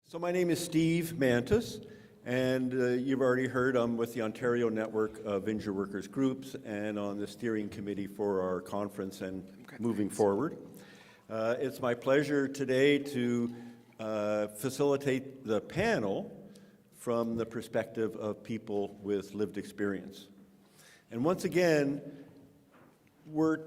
So my name is Steve Mantis, and you've already heard I'm with the Ontario Network of Injured Workers Groups and on the steering committee for our conference and moving forward. It's my pleasure today to facilitate the panel from the perspective of people with lived experience. And once again, we're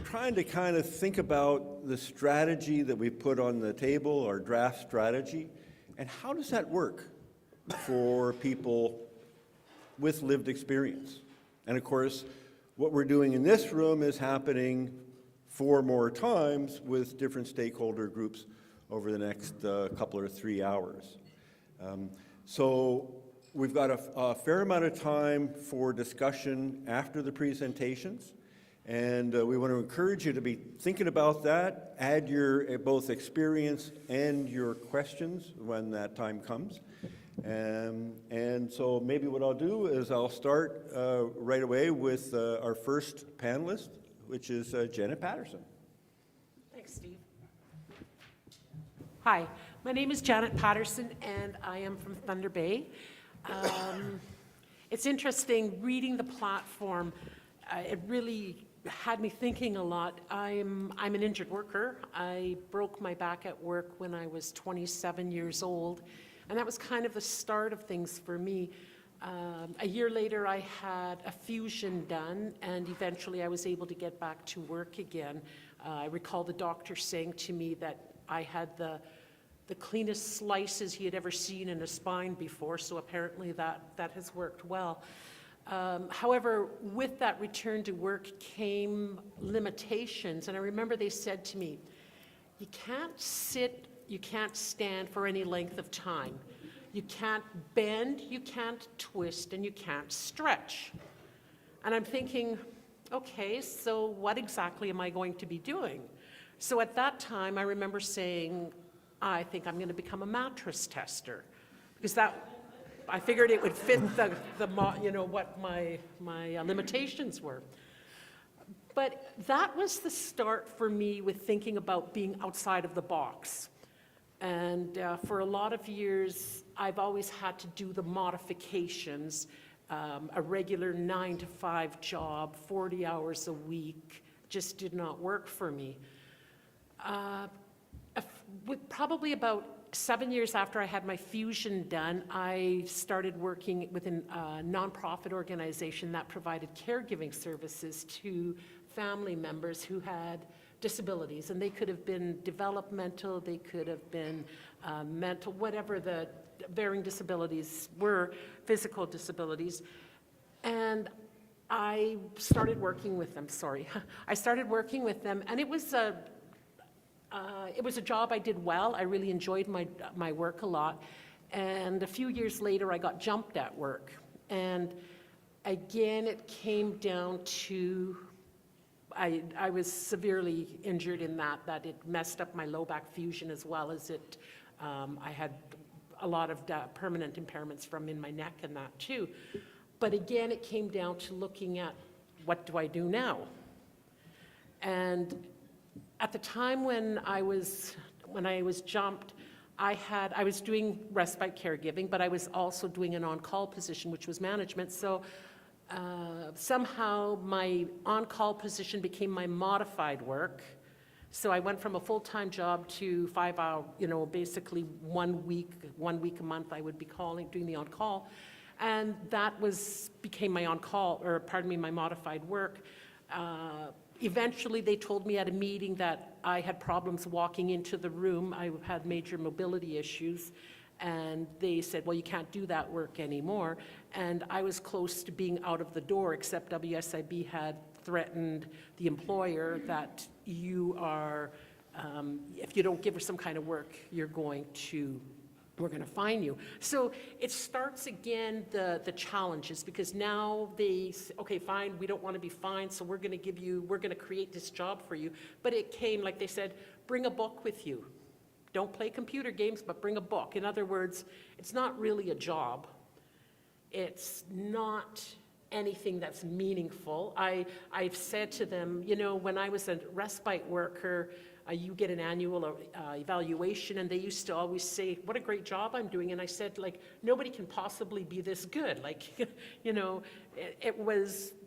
trying to kind of think about the strategy that we put on the table, our draft strategy, and how does that work for people with lived experience? And of course, what we're doing in this room is happening 4 more times with different stakeholder groups over the next couple or 3 hours. So we've got a fair amount of time for discussion after the presentations. And we want to encourage you to be thinking about that, add your both experience and your questions when that time comes. And so maybe what I'll do is I'll start right away with our first panelist, which is Janet Patterson. Thanks, Steve. Hi, my name is Janet Patterson, and I am from Thunder Bay. It's interesting reading the platform. It really had me thinking a lot. I'm an injured worker. I broke my back at work when I was 27 years old, and that was kind of the start of things for me. A year later, I had a fusion done, and eventually I was able to get back to work again. I recall the doctor saying to me that I had the cleanest slices he had ever seen in a spine before, so apparently that has worked well. However, with that return to work came limitations, and I remember they said to me, you can't sit, you can't stand for any length of time. You can't bend, you can't twist, and you can't stretch. And I'm thinking, okay, so what exactly am I going to be doing? So at that time, I remember saying, I think I'm going to become a mattress tester, because I figured it would fit what my limitations were. But that was the start for me with thinking about being outside of the box. And for a lot of years, I've always had to do the modifications, a regular 9-to-5 job, 40 hours a week, just did not work for me. Probably about 7 years after I had my fusion done, I started working with a nonprofit organization that provided caregiving services to family members who had disabilities. And they could have been developmental, they could have been mental, whatever the varying disabilities were, physical disabilities. And I started working with them, I started working with them, and it was a job I did well. I really enjoyed my work a lot. And a few years later, I got jumped at work. And again, it came down to, I was severely injured in that it messed up my low back fusion as well as I had a lot of permanent impairments from in my neck and that too. But again, it came down to looking at, what do I do now? And at the time when I was jumped, I was doing respite caregiving, but I was also doing an on-call position, which was management. So somehow my on-call position became my modified work. So I went from a full-time job to 5-hour, basically 1 week a month I would be doing the on-call. And that became my on-call, my modified work. Eventually, they told me at a meeting that I had problems walking into the room. I had major mobility issues, and they said, well, you can't do that work anymore. And I was close to being out of the door, except WSIB had threatened the employer that you are, if you don't give her some kind of work, we're going to fine you. So it starts again, the challenges, because now they say, okay, fine, we don't want to be fined, so we're going to create this job for you. But it came, like they said, bring a book with you. Don't play computer games, but bring a book. In other words, it's not really a job. It's not anything that's meaningful. I've said to them, when I was a respite worker, you get an annual evaluation, and they used to always say, what a great job I'm doing. And I said, like, nobody can possibly be this good. Like, you know,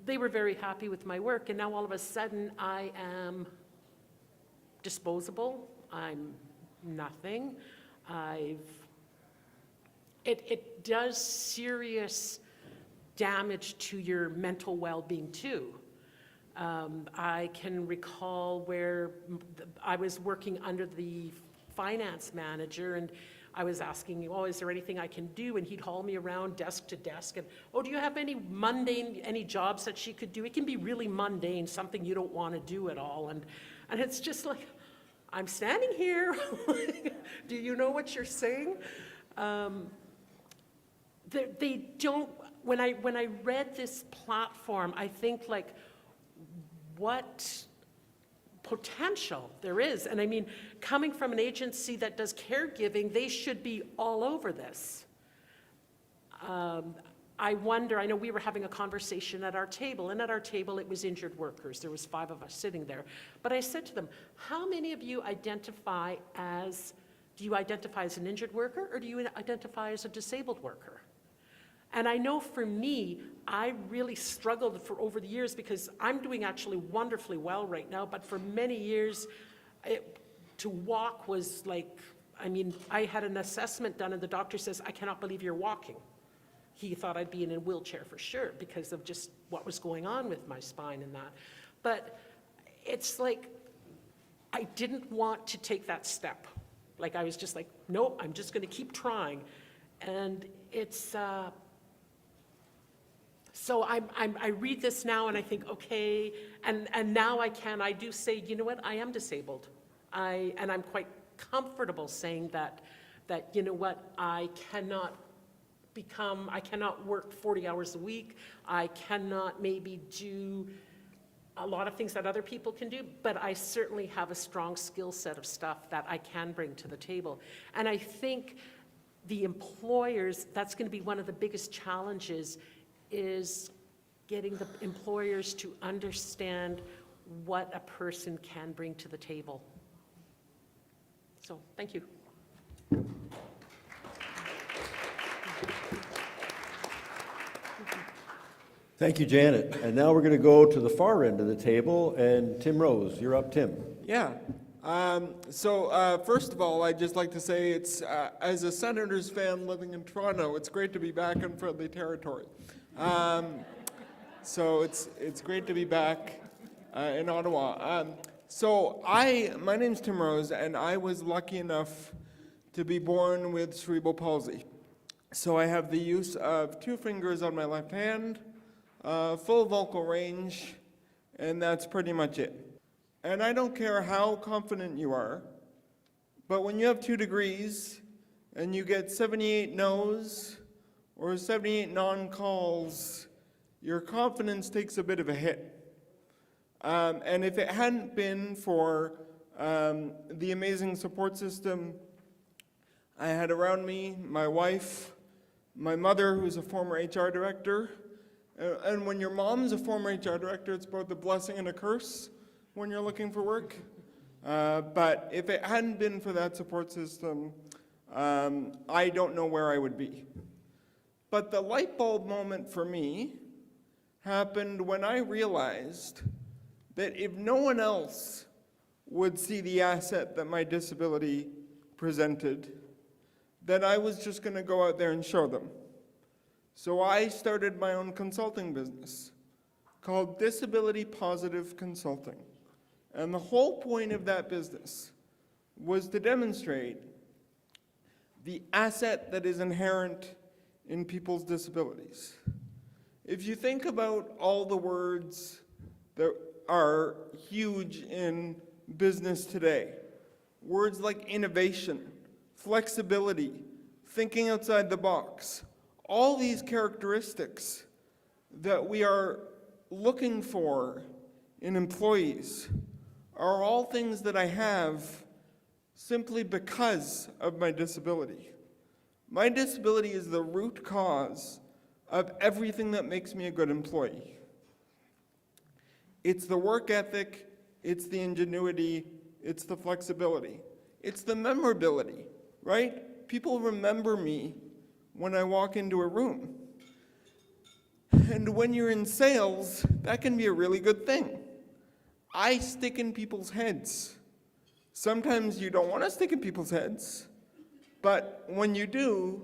they were very happy with my work. And now all of a sudden I am disposable. I'm nothing. It does serious damage to your mental well-being too. I can recall where I was working under the finance manager, and I was asking, oh, is there anything I can do? And he'd haul me around desk to desk, and, oh, do you have any jobs that she could do? It can be really mundane, something you don't want to do at all. And it's just like, I'm standing here. Do you know what you're saying? They don't, when I read this platform, I think, like, what potential there is. And I mean, coming from an agency that does caregiving, they should be all over this. I wonder, I know we were having a conversation at our table, and at our table it was injured workers. There was 5 of us sitting there. But I said to them, how many of you do you identify as an injured worker, or do you identify as a disabled worker? And I know for me, I really struggled over the years, because I'm doing actually wonderfully well right now, but for many years, to walk was like, I mean, I had an assessment done and the doctor says, I cannot believe you're walking. He thought I'd be in a wheelchair for sure because of just what was going on with my spine and that. But it's like, I didn't want to take that step. Like, I was just like, nope, I'm just gonna keep trying. And it's, so I read this now and I think, okay, and now I do say, you know what, I am disabled. And I'm quite comfortable saying that, you know what, I cannot work 40 hours a week. I cannot maybe do a lot of things that other people can do, but I certainly have a strong skill set of stuff that I can bring to the table. And I think the employers, that's going to be one of the biggest challenges, is getting the employers to understand what a person can bring to the table. So, thank you. Thank you, Janet. And now we're going to go to the far end of the table, and Tim Rose, you're up, Tim. Yeah. First of all, I'd just like to say it's, as a Senators fan living in Toronto, it's great to be back in friendly territory. So it's great to be back in Ottawa. My name's Tim Rose, and I was lucky enough to be born with cerebral palsy. So I have the use of 2 fingers on my left hand, full vocal range, and that's pretty much it. And I don't care how confident you are, but when you have 2 degrees and you get 78 no's or 78 non-calls, your confidence takes a bit of a hit. And if it hadn't been for the amazing support system I had around me, my wife, my mother, who's a former HR director, and when your mom's a former HR director, it's both a blessing and a curse when you're looking for work. But if it hadn't been for that support system, I don't know where I would be. But the light bulb moment for me happened when I realized that if no one else would see the asset that my disability presented, that I was just going to go out there and show them. So I started my own consulting business called Disability Positive Consulting. And the whole point of that business was to demonstrate the asset that is inherent in people's disabilities. If you think about all the words that are huge in business today, words like innovation, flexibility, thinking outside the box, all these characteristics that we are looking for in employees are all things that I have simply because of my disability. My disability is the root cause of everything that makes me a good employee. It's the work ethic, it's the ingenuity, It's the flexibility. It's the memorability, right? People remember me when I walk into a room. And when you're in sales, that can be a really good thing. I stick in people's heads. Sometimes you don't want to stick in people's heads, but when you do,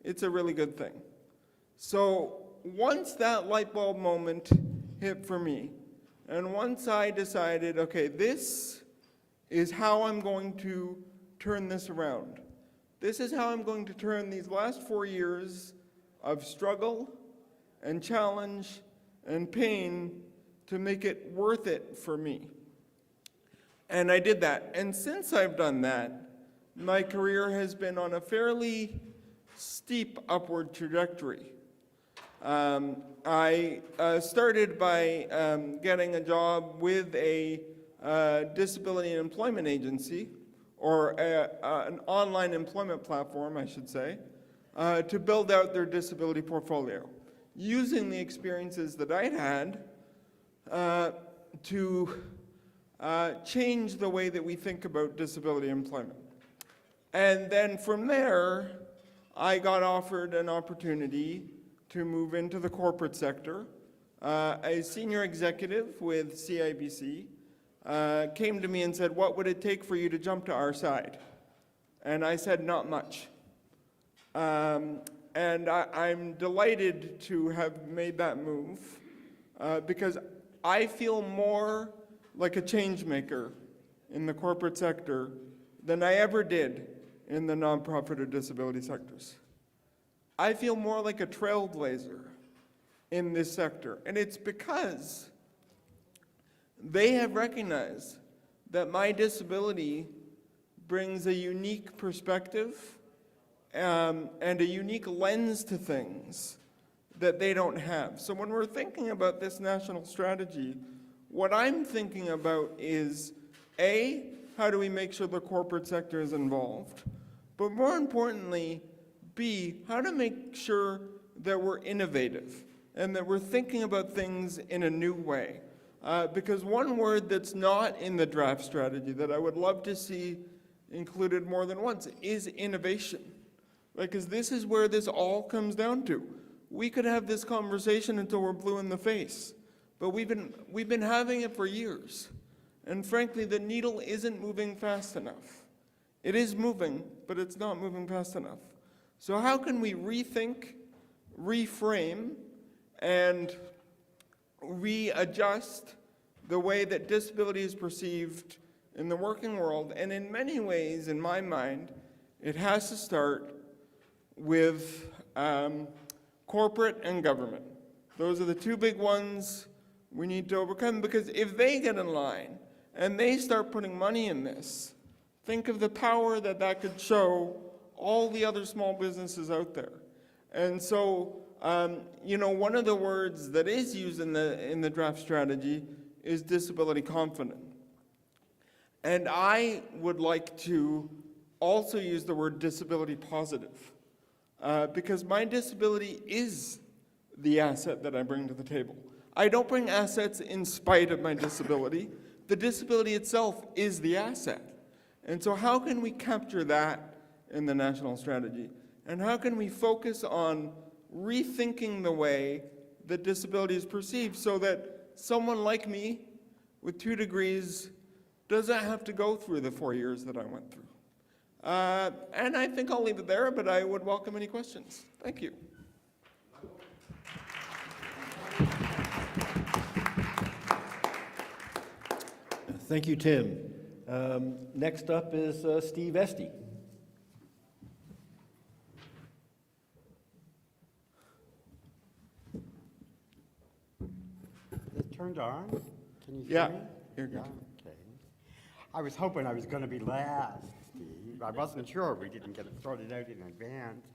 it's a really good thing. So once that light bulb moment hit for me, and once I decided, okay, this is how I'm going to turn this around. This is how I'm going to turn these last 4 years of struggle and challenge and pain to make it worth it for me. And I did that. And since I've done that, my career has been on a fairly steep upward trajectory. I started by getting a job with a disability and employment agency, or an online employment platform, I should say, to build out their disability portfolio, using the experiences that I'd had to change the way that we think about disability employment. And then from there, I got offered an opportunity to move into the corporate sector. A senior executive with CIBC came to me and said, "What would it take for you to jump to our side?" And I said, "Not much." And I'm delighted to have made that move because I feel more like a change maker in the corporate sector than I ever did in the nonprofit or disability sectors. I feel more like a trailblazer in this sector, and it's because they have recognized that my disability brings a unique perspective and a unique lens to things that they don't have. So when we're thinking about this national strategy, what I'm thinking about is, A, how do we make sure the corporate sector is involved? But more importantly, B, how to make sure that we're innovative and that we're thinking about things in a new way. Because one word that's not in the draft strategy that I would love to see included more than once is innovation. Because this is where this all comes down to. We could have this conversation until we're blue in the face, but we've been having it for years. And frankly, the needle isn't moving fast enough. It is moving, but it's not moving fast enough. So how can we rethink, reframe, and readjust the way that disability is perceived in the working world? And in many ways, in my mind, it has to start with corporate and government. Those are the two big ones we need to overcome, because if they get in line and they start putting money in this, think of the power that that could show all the other small businesses out there. And so, one of the words that is used in the draft strategy is disability confident. And I would like to also use the word disability positive, because my disability is the asset that I bring to the table. I don't bring assets in spite of my disability. The disability itself is the asset. And so how can we capture that in the national strategy? And how can we focus on rethinking the way that disability is perceived so that someone like me with 2 degrees doesn't have to go through the 4 years that I went through? And I think I'll leave it there, but I would welcome any questions. Thank you. Thank you, Tim. Next up is Steve Esty. Is it turned on? Can you Yeah, hear me? you're good. Yeah, okay. I was hoping I was going to be last, Steve. I wasn't sure. We didn't get it sorted out in advance.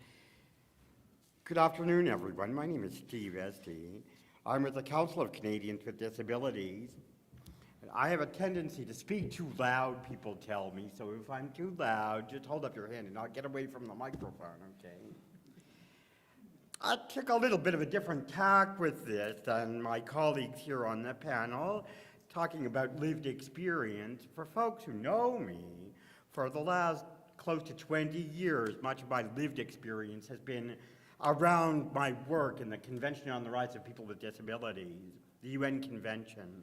Good afternoon, everyone. My name is Steve Esty. I'm with the Council of Canadians with Disabilities. And I have a tendency to speak too loud, people tell me. So if I'm too loud, just hold up your hand and I'll get away from the microphone, okay? I took a little bit of a different tack with this than my colleagues here on the panel. talking about lived experience. For folks who know me, for the last close to 20 years, much of my lived experience has been around my work in the Convention on the Rights of People with Disabilities, the UN Convention.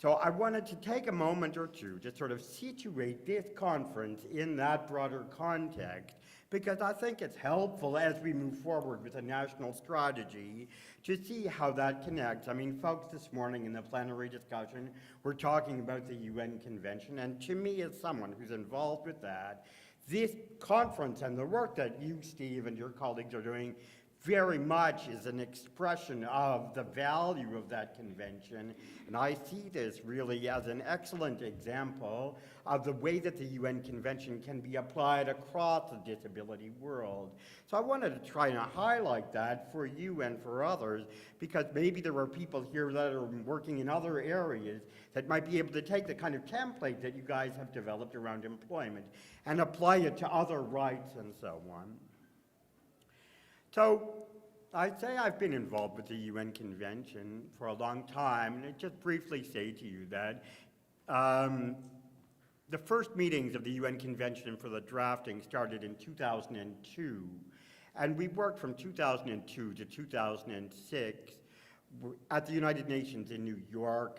So I wanted to take a moment or two to sort of situate this conference in that broader context, because I think it's helpful as we move forward with a national strategy to see how that connects. I mean, folks this morning in the plenary discussion were talking about the UN Convention, and to me, as someone who's involved with that, this conference and the work that you, Steve, and your colleagues are doing very much is an expression of the value of that convention. And I see this really as an excellent example of the way that the UN Convention can be applied across the disability world. So I wanted to try and highlight that for you and for others, because maybe there are people here that are working in other areas that might be able to take the kind of template that you guys have developed around employment and apply it to other rights and so on. So I'd say I've been involved with the UN Convention for a long time, and I'd just briefly say to you that the first meetings of the UN Convention for the drafting started in 2002, and we worked from 2002 to 2006 at the United Nations in New York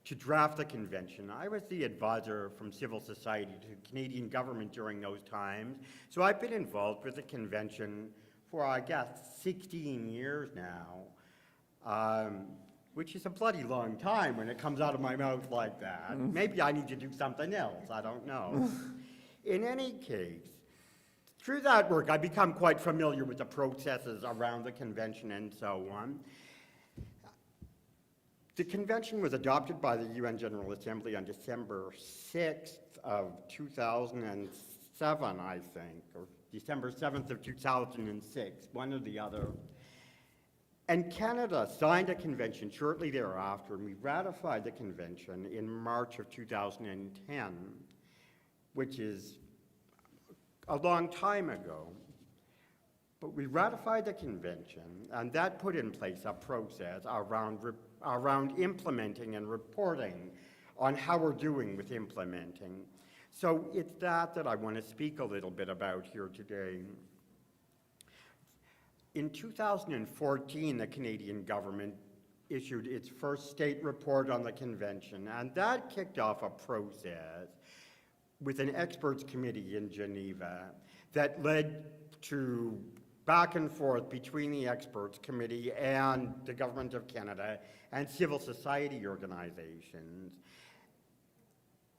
to draft the convention. I was the advisor from civil society to the Canadian government during those times, so I've been involved with the convention for, I guess, 16 years now, which is a bloody long time when it comes out of my mouth like that. Maybe I need to do something else, I don't know. In any case, through that work, I become quite familiar with the processes around the convention and so on. The convention was adopted by the UN General Assembly on December 6th of 2007, I think, or December 7th of 2006, one or the other. And Canada signed a convention shortly thereafter, and we ratified the convention in March of 2010, which is a long time ago. But we ratified the convention, and that put in place a process around implementing and reporting on how we're doing with implementing. So it's that I want to speak a little bit about here today. In 2014, the Canadian government issued its first state report on the convention, and that kicked off a process with an experts committee in Geneva that led to back and forth between the experts committee and the government of Canada and civil society organizations.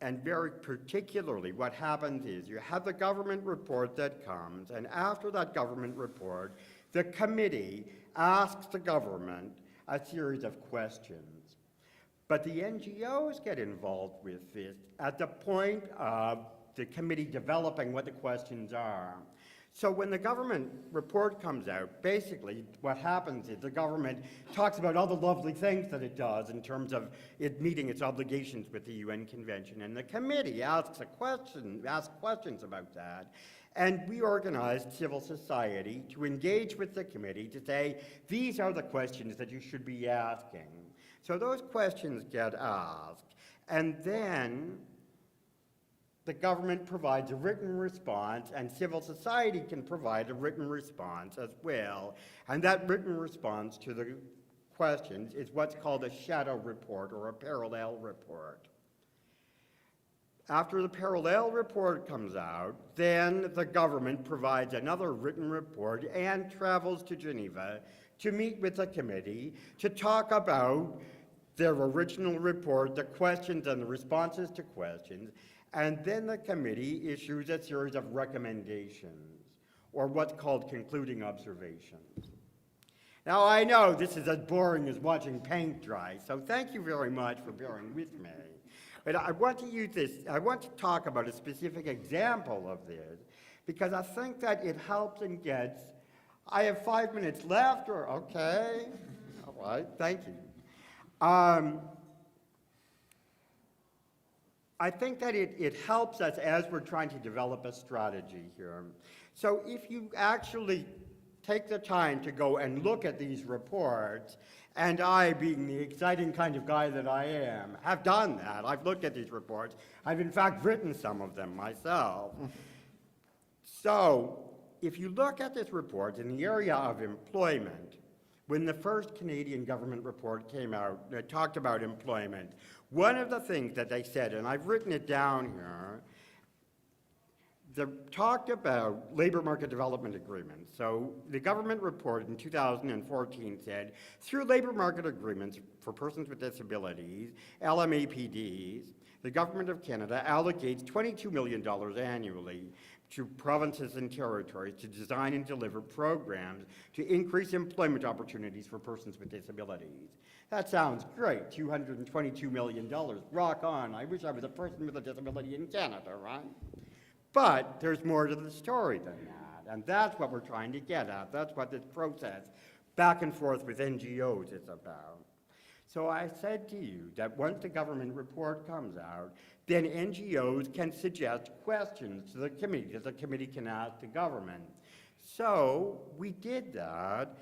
And very particularly, what happens is you have the government report that comes, and after that government report, the committee asks the government a series of questions. But the NGOs get involved with this at the point of the committee developing what the questions are. So when the government report comes out, basically what happens is the government talks about all the lovely things that it does in terms of it meeting its obligations with the UN Convention, and the committee asks questions about that. And we organized civil society to engage with the committee to say, these are the questions that you should be asking. So those questions get asked, and then the government provides a written response, and civil society can provide a written response as well. And that written response to the questions is what's called a shadow report or a parallel report. After the parallel report comes out, then the government provides another written report and travels to Geneva to meet with the committee to talk about their original report, the questions and the responses to questions. And then the committee issues a series of recommendations, or what's called concluding observations. Now, I know this is as boring as watching paint dry, so thank you very much for bearing with me. But I want to talk about a specific example of this, because I think that it helps and gets, I have 5 minutes left, or okay, all right, thank you. I think that it helps us as we're trying to develop a strategy here. So if you actually take the time to go and look at these reports And I, being the exciting kind of guy that I am, have done that. I've looked at these reports. I've in fact written some of them myself. So, if you look at this report in the area of employment, when the first Canadian government report came out that talked about employment, one of the things that they said, and I've written it down here, they talked about labor market development agreements. So the government report in 2014 said, through labor market agreements for persons with disabilities, LMAPDs, the Government of Canada allocates $22 million annually to provinces and territories to design and deliver programs to increase employment opportunities for persons with disabilities. That sounds great, $222 million, rock on. I wish I was a person with a disability in Canada, right? But there's more to the story than that, and that's what we're trying to get at. That's what this process back and forth with NGOs is about. So I said to you that once the government report comes out, then NGOs can suggest questions to the committee that the committee can ask the government. So we did that.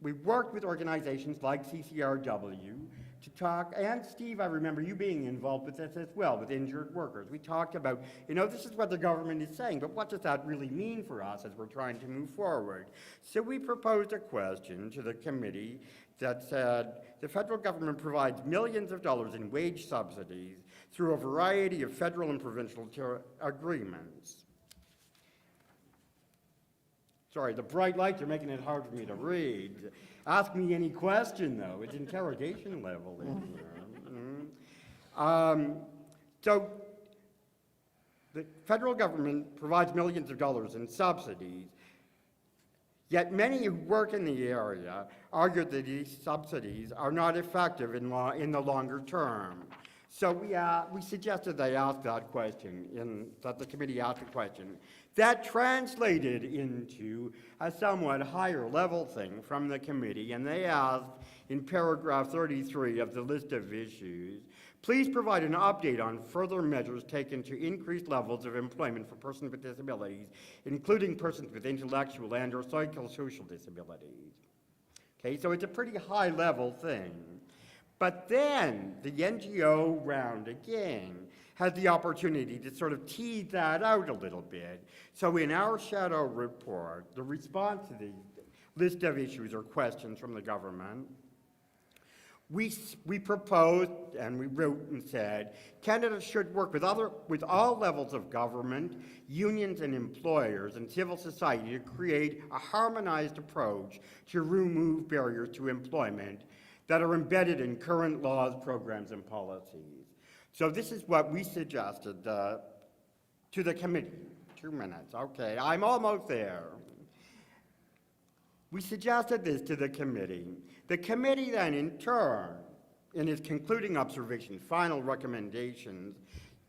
We worked with organizations like CCRW to talk, and Steve, I remember you being involved with this as well, with injured workers. We talked about, this is what the government is saying, but what does that really mean for us as we're trying to move forward? So we proposed a question to the committee that said, the federal government provides millions of dollars in wage subsidies through a variety of federal and provincial agreements. Sorry, the bright lights are making it hard for me to read. Ask me any question, though. It's interrogation level in here. So the federal government provides millions of dollars in subsidies, yet many who work in the area argue that these subsidies are not effective in the longer term. So we suggested they ask that question, that the committee ask the question. That translated into a somewhat higher level thing from the committee, and they asked in paragraph 33 of the list of issues, please provide an update on further measures taken to increase levels of employment for persons with disabilities, including persons with intellectual and or psychosocial disabilities. Okay, so it's a pretty high level thing. But then the NGO round again has the opportunity to sort of tease that out a little bit. So in our shadow report, the response to the list of issues or questions from the government, we proposed and we wrote and said, Canada should work with all levels of government, unions and employers and civil society to create a harmonized approach to remove barriers to employment that are embedded in current laws, programs, and policies. So this is what we suggested to the committee. 2 minutes, okay, I'm almost there. We suggested this to the committee. The committee then, in turn, in its concluding observations, final recommendations,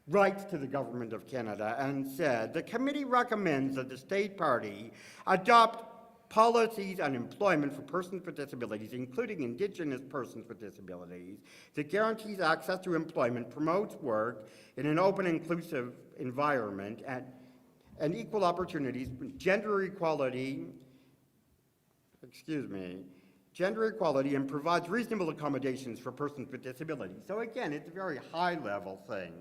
writes to the Government of Canada and said, the committee recommends that the state party adopt policies on employment for persons with disabilities, including Indigenous persons with disabilities, that guarantees access to employment, promotes work in an open, inclusive environment, and equal opportunities, gender equality, and provides reasonable accommodations for persons with disabilities. So again, it's a very high-level thing.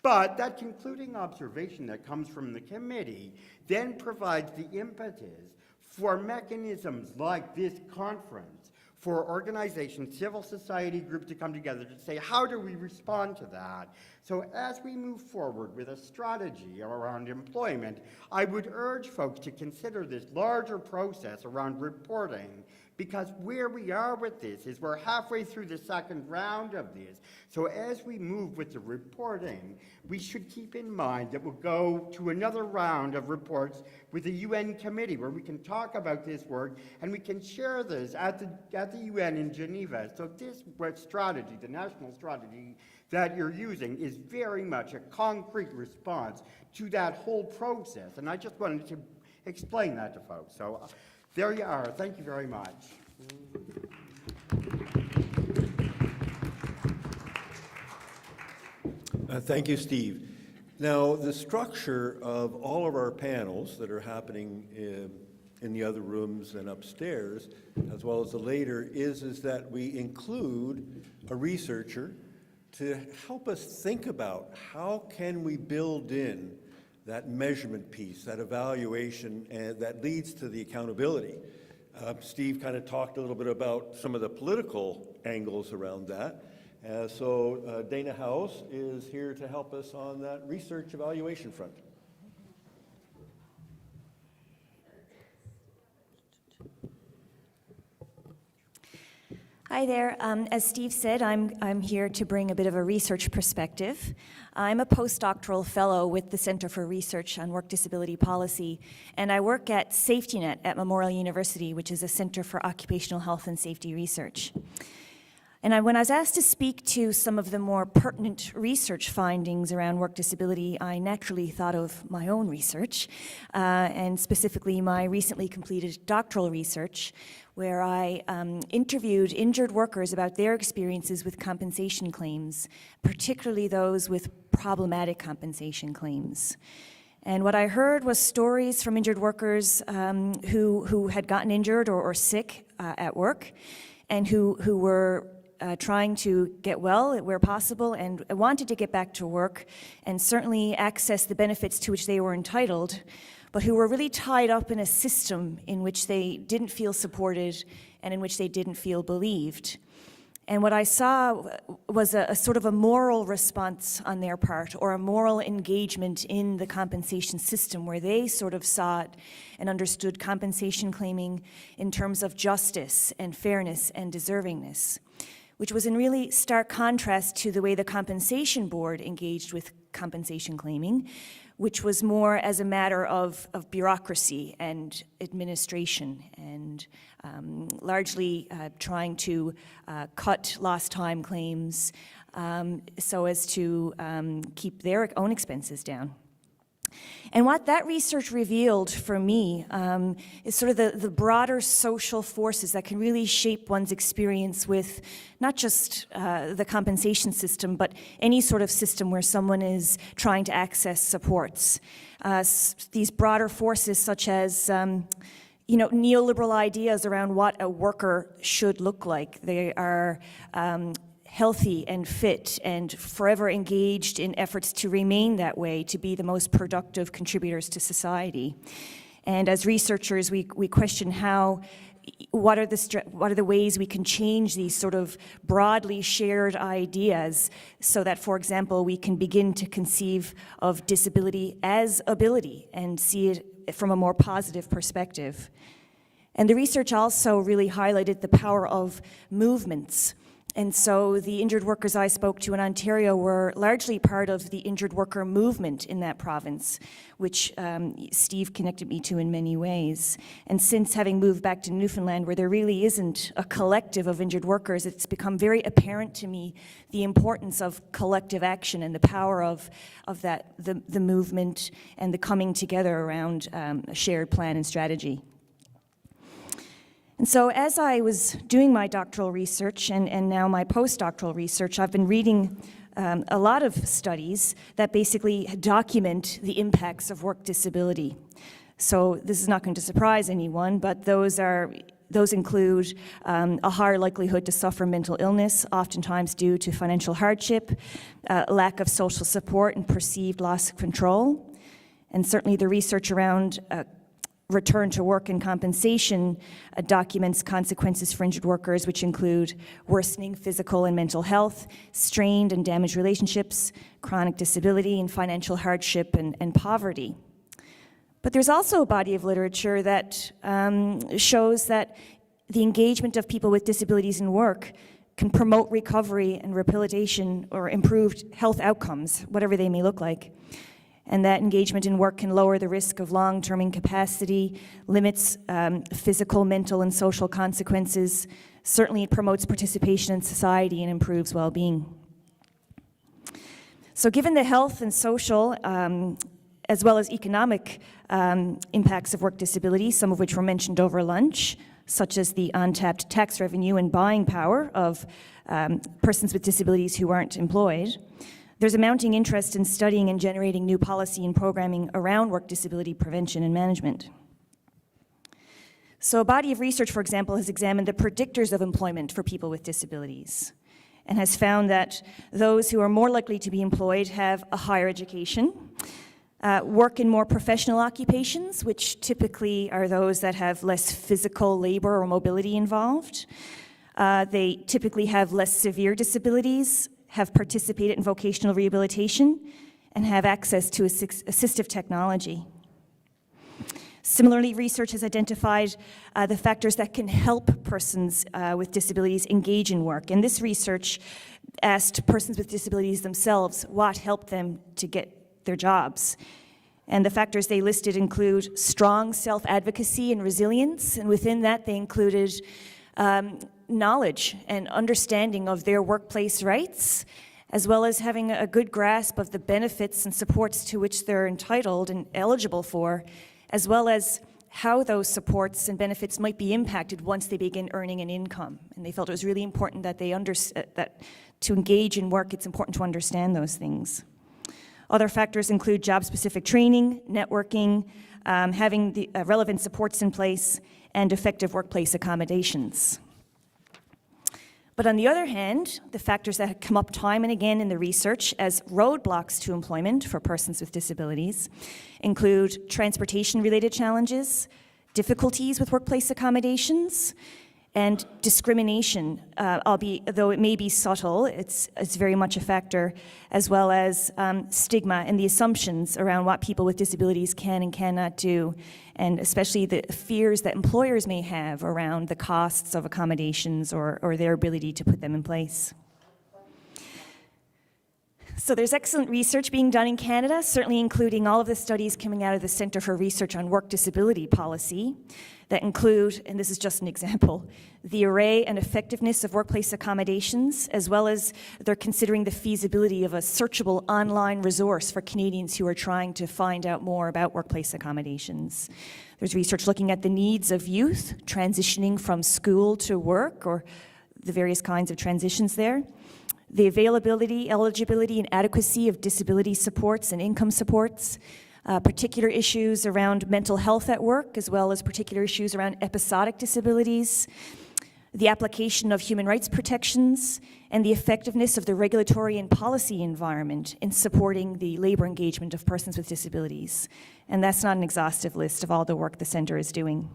But that concluding observation that comes from the committee then provides the impetus for mechanisms like this conference, for organizations, civil society groups to come together to say, how do we respond to that? So as we move forward with a strategy around employment, I would urge folks to consider this larger process around reporting, because where we are with this is we're halfway through the second round of this. So as we move with the reporting, we should keep in mind that we'll go to another round of reports with the UN committee where we can talk about this work and we can share this at the UN in Geneva. So this strategy, the national strategy that you're using, is very much a concrete response to that whole process. And I just wanted to explain that to folks. So there you are. Thank you very much. Thank you, Steve. Now, the structure of all of our panels that are happening in the other rooms and upstairs, as well as the later, is that we include a researcher to help us think about how can we build in that measurement piece, that evaluation, and that leads to the accountability. Steve kind of talked a little bit about some of the political angles around that. So Dana House is here to help us on that research evaluation front. Hi there. As Steve said, I'm here to bring a bit of a research perspective. I'm a postdoctoral fellow with the Center for Research on Work Disability Policy, and I work at SafetyNet at Memorial University, which is a Center for Occupational Health and Safety Research. And when I was asked to speak to some of the more pertinent research findings around work disability, I naturally thought of my own research, and specifically my recently completed doctoral research, where I interviewed injured workers about their experiences with compensation claims, particularly those with problematic compensation claims. And what I heard was stories from injured workers who had gotten injured or sick at work, and who were trying to get well where possible and wanted to get back to work and certainly access the benefits to which they were entitled, but who were really tied up in a system in which they didn't feel supported and in which they didn't feel believed. And what I saw was a sort of a moral response on their part, or a moral engagement in the compensation system, where they sort of saw it and understood compensation claiming in terms of justice and fairness and deservingness, which was in really stark contrast to the way the Compensation Board engaged with compensation claiming, which was more as a matter of bureaucracy and administration, and largely trying to cut lost time claims so as to keep their own expenses down. And what that research revealed for me is sort of the broader social forces that can really shape one's experience with not just the compensation system, but any sort of system where someone is trying to access supports. These broader forces such as neoliberal ideas around what a worker should look like. They are healthy and fit and forever engaged in efforts to remain that way, to be the most productive contributors to society. And as researchers, we question what are the ways we can change these sort of broadly shared ideas so that, for example, we can begin to conceive of disability as ability and see it from a more positive perspective. And the research also really highlighted the power of movements. And so the injured workers I spoke to in Ontario were largely part of the injured worker movement in that province, which Steve connected me to in many ways. And since having moved back to Newfoundland, where there really isn't a collective of injured workers, it's become very apparent to me the importance of collective action and the power of that, the movement and the coming together around a shared plan and strategy. And so as I was doing my doctoral research and now my postdoctoral research, I've been reading a lot of studies that basically document the impacts of work disability. So this is not going to surprise anyone, but those include a higher likelihood to suffer mental illness, oftentimes due to financial hardship, lack of social support and perceived loss of control. And certainly the research around return to work and compensation documents consequences for injured workers, which include worsening physical and mental health, strained and damaged relationships, chronic disability, and financial hardship and poverty. But there's also a body of literature that shows that the engagement of people with disabilities in work can promote recovery and rehabilitation or improved health outcomes, whatever they may look like. And that engagement in work can lower the risk of long-term incapacity, limits physical, mental, and social consequences. Certainly it promotes participation in society and improves well-being. So given the health and social, as well as economic impacts of work disability, some of which were mentioned over lunch, such as the untapped tax revenue and buying power of persons with disabilities who aren't employed, there's a mounting interest in studying and generating new policy and programming around work disability prevention and management. So a body of research, for example, has examined the predictors of employment for people with disabilities and has found that those who are more likely to be employed have a higher education, work in more professional occupations, which typically are those that have less physical labor or mobility involved. They typically have less severe disabilities, have participated in vocational rehabilitation, and have access to assistive technology. Similarly, research has identified the factors that can help persons with disabilities engage in work. And this research asked persons with disabilities themselves what helped them to get their jobs. And the factors they listed include strong self-advocacy and resilience, and within that they included knowledge and understanding of their workplace rights, as well as having a good grasp of the benefits and supports to which they're entitled and eligible for, as well as how those supports and benefits might be impacted once they begin earning an income. And they felt it was really important that that to engage in work, it's important to understand those things. Other factors include job-specific training, networking, having the relevant supports in place, and effective workplace accommodations. But on the other hand, the factors that have come up time and again in the research as roadblocks to employment for persons with disabilities include transportation-related challenges, difficulties with workplace accommodations, and discrimination, though it may be subtle, it's very much a factor, as well as stigma and the assumptions around what people with disabilities can and cannot do, and especially the fears that employers may have around the costs of accommodations or their ability to put them in place. So there's excellent research being done in Canada, certainly including all of the studies coming out of the Centre for Research on Work Disability Policy that include, and this is just an example, the array and effectiveness of workplace accommodations, as well as they're considering the feasibility of a searchable online resource for Canadians who are trying to find out more about workplace accommodations. There's research looking at the needs of youth transitioning from school to work, or the various kinds of transitions there. The availability, eligibility, and adequacy of disability supports and income supports, particular issues around mental health at work, as well as particular issues around episodic disabilities, the application of human rights protections, and the effectiveness of the regulatory and policy environment in supporting the labor engagement of persons with disabilities. And that's not an exhaustive list of all the work the Centre is doing.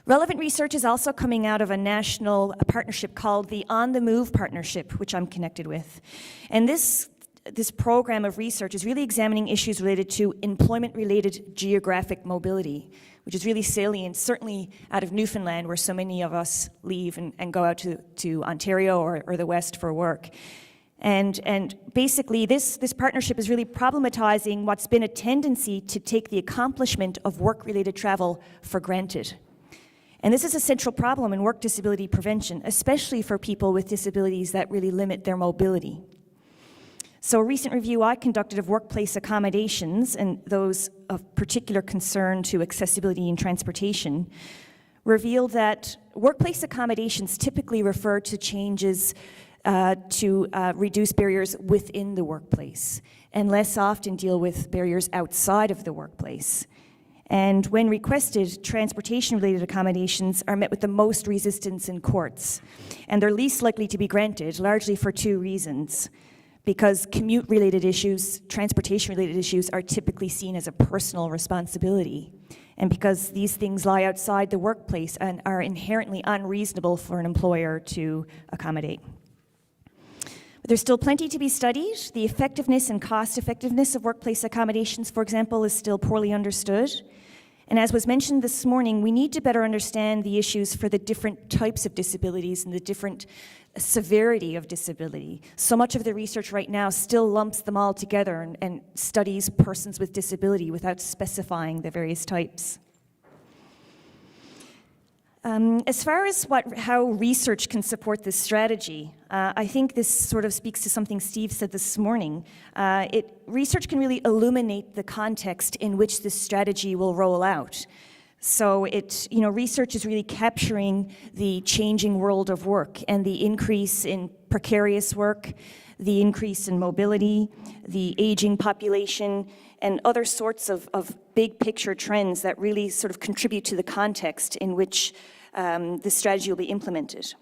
Relevant research is also coming out of a national partnership called the On the Move Partnership, which I'm connected with. And this program of research is really examining issues related to employment-related geographic mobility, which is really salient, certainly out of Newfoundland, where so many of us leave and go out to Ontario or the West for work. And basically, this partnership is really problematizing what's been a tendency to take the accomplishment of work-related travel for granted. And this is a central problem in work disability prevention, especially for people with disabilities that really limit their mobility. So a recent review I conducted of workplace accommodations, and those of particular concern to accessibility and transportation, revealed that workplace accommodations typically refer to changes to reduce barriers within the workplace, and less often deal with barriers outside of the workplace. And when requested, transportation-related accommodations are met with the most resistance in courts, and they're least likely to be granted, largely for two reasons. Because commute-related issues, transportation-related issues are typically seen as a personal responsibility, and because these things lie outside the workplace and are inherently unreasonable for an employer to accommodate. But there's still plenty to be studied. The effectiveness and cost-effectiveness of workplace accommodations, for example, is still poorly understood. And as was mentioned this morning, we need to better understand the issues for the different types of disabilities and the different severity of disability. So much of the research right now still lumps them all together and studies persons with disability without specifying the various types. As far as how research can support this strategy, I think this sort of speaks to something Steve said this morning. Research can really illuminate the context in which this strategy will roll out. So research is really capturing the changing world of work and the increase in precarious work, the increase in mobility, the aging population, and other sorts of big picture trends that really sort of contribute to the context in which this strategy will be implemented.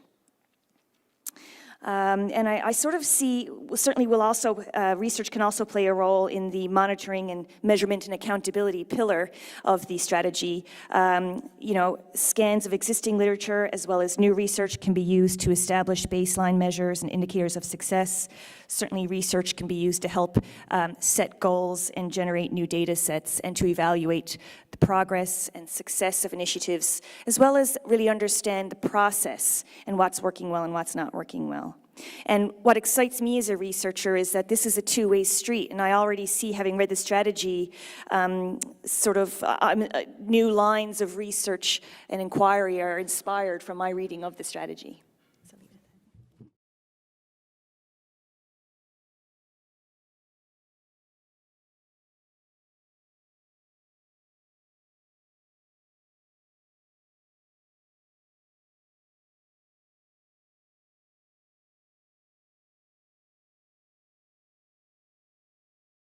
And I sort of see, certainly will also, research can also play a role in the monitoring and measurement and accountability pillar of the strategy. Scans of existing literature as well as new research can be used to establish baseline measures and indicators of success. Certainly research can be used to help set goals and generate new data sets and to evaluate the progress and success of initiatives, as well as really understand the process and what's working well and what's not working well. And what excites me as a researcher is that this is a two-way street, and I already see, having read the strategy, new lines of research and inquiry are inspired from my reading of the strategy.